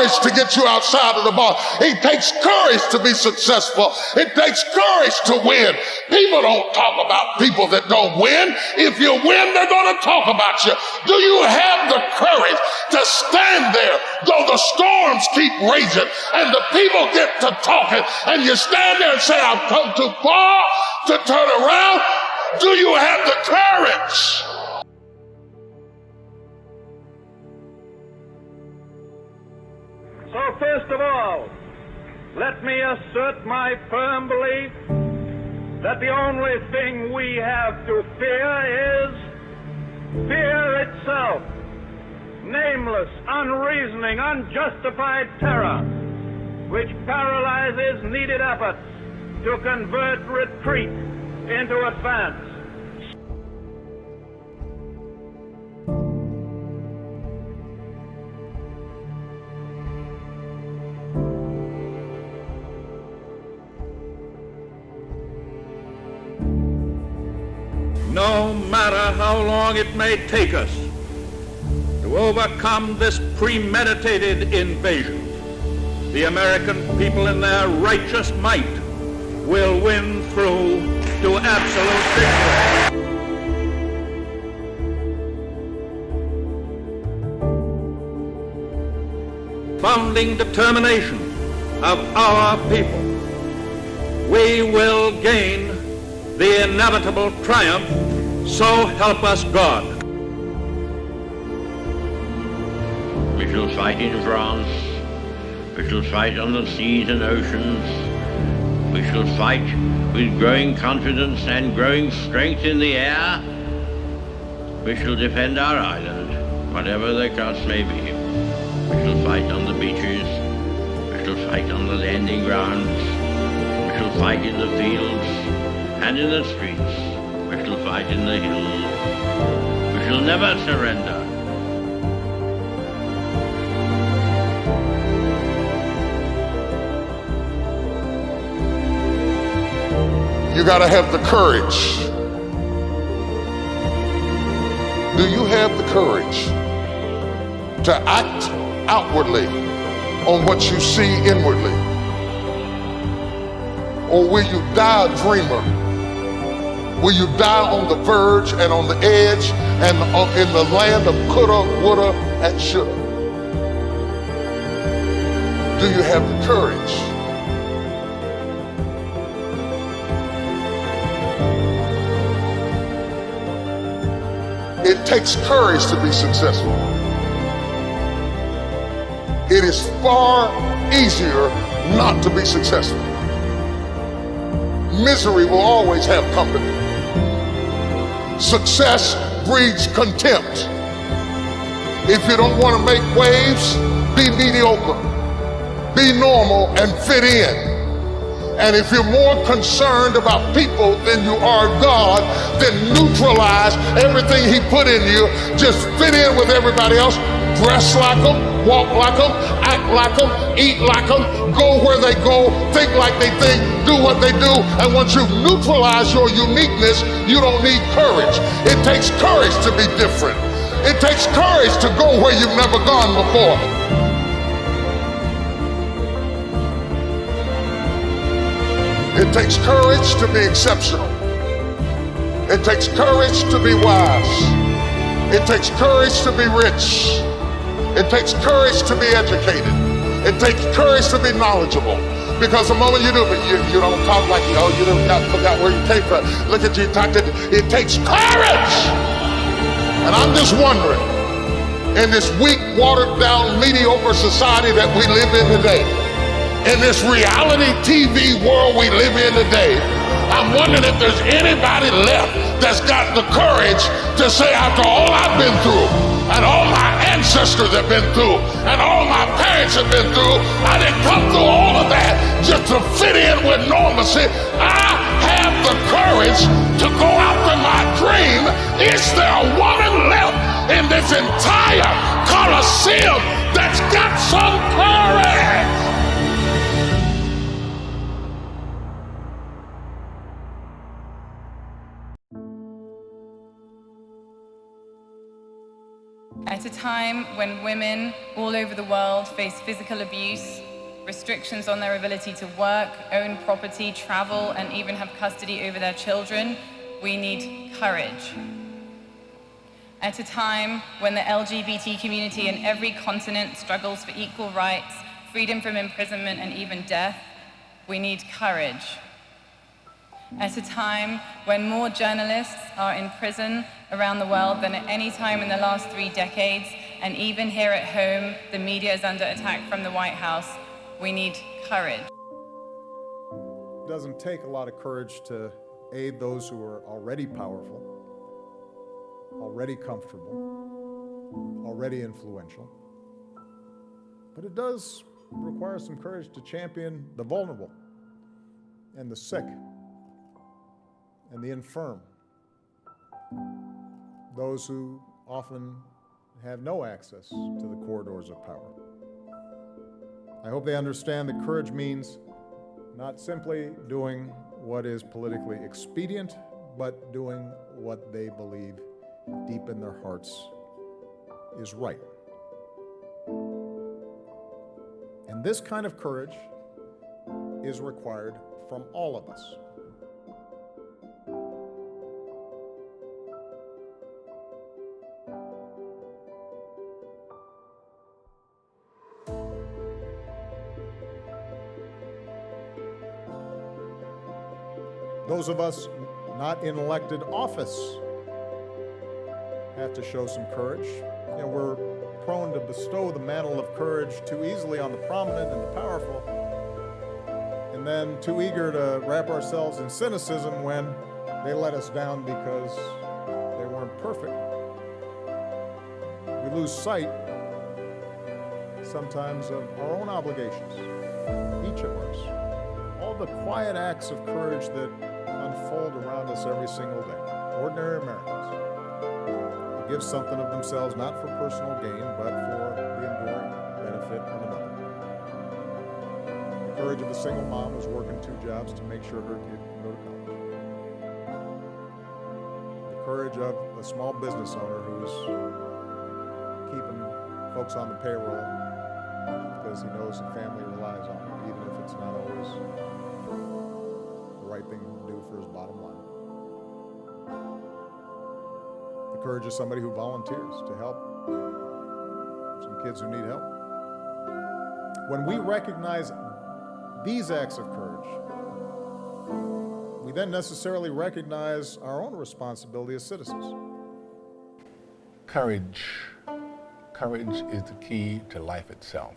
courage to get you outside of the box. It takes courage to be successful. It takes courage to win. People don't talk about people that don't win. If you win, they're going to talk about you. Do you have the courage to stand there though the storms keep raging and the people get to talking and you stand there and say, I've come too far to turn around? Do you have the courage? So first of all, let me assert my firm belief that the only thing we have to fear is fear itself. Nameless, unreasoning, unjustified terror, which paralyzes needed efforts to convert retreat into advance. No matter how long it may take us to overcome this premeditated invasion, the American people in their righteous might will win through to absolute victory. Founding determination of our people, we will gain the inevitable triumph, so help us God. We shall fight in France. We shall fight on the seas and oceans. We shall fight with growing confidence and growing strength in the air. We shall defend our island, whatever the cost may be. We shall fight on the beaches. We shall fight on the landing grounds. We shall fight in the fields and in the streets. We shall fight in the hills. We shall never surrender. You got to have the courage. Do you have the courage to act outwardly on what you see inwardly? Or will you die a dreamer? Will you die on the verge and on the edge and in the land of coulda, woulda, and shoulda? Do you have the courage? It takes courage to be successful. It is far easier not to be successful. Misery will always have company. Success breeds contempt. If you don't want to make waves, be mediocre. Be normal and fit in. And if you're more concerned about people than you are God, then neutralize everything He put in you. Just fit in with everybody else. Dress like them, walk like them, act like them, eat like them, go where they go, think like they think, do what they do. And once you've neutralized your uniqueness, you don't need courage. It takes courage to be different. It takes courage to go where you've never gone before. It takes courage to be exceptional. It takes courage to be wise. It takes courage to be rich. It takes courage to be educated. It takes courage to be knowledgeable. Because the moment you do, but you don't talk like, oh, you don't forgot where you came from. Look at you, it takes courage. And I'm just wondering, in this weak, watered down, mediocre society that we live in today, in this reality TV world we live in today, I'm wondering if there's anybody left that's got the courage to say, after all I've been through, and all my ancestors have been through, and all my parents have been through, I didn't come through all of that just to fit in with normalcy. I have the courage to go after my dream. Is there a woman left in this entire Coliseum that's got some courage? At a time when women all over the world face physical abuse, restrictions on their ability to work, own property, travel, and even have custody over their children, we need courage. At a time when the LGBT community in every continent struggles for equal rights, freedom from imprisonment, and even death, we need courage. At a time when more journalists are in prison around the world than at any time in the last 3 decades, and even here at home, the media is under attack from the White House, we need courage. It doesn't take a lot of courage to aid those who are already powerful, already comfortable, already influential. But it does require some courage to champion the vulnerable and the sick and the infirm, those who often have no access to the corridors of power. I hope they understand that courage means not simply doing what is politically expedient, but doing what they believe deep in their hearts is right. And this kind of courage is required from all of us. Those of us not in elected office have to show some courage. You know, we're prone to bestow the mantle of courage too easily on the prominent and the powerful, and then too eager to wrap ourselves in cynicism when they let us down because they weren't perfect. We lose sight sometimes of our own obligations, each of us. All the quiet acts of courage that unfold around us every single day. Ordinary Americans who give something of themselves not for personal gain, but for the enduring benefit of another. The courage of a single mom who's working 2 jobs to make sure her kid can go to college. The courage of a small business owner who's keeping folks on the payroll because he knows the family relies on it, even if it's not always the right thing to do for his bottom line. The courage of somebody who volunteers to help some kids who need help. When we recognize these acts of courage, we then necessarily recognize our own responsibility as citizens. Courage. Courage is the key to life itself.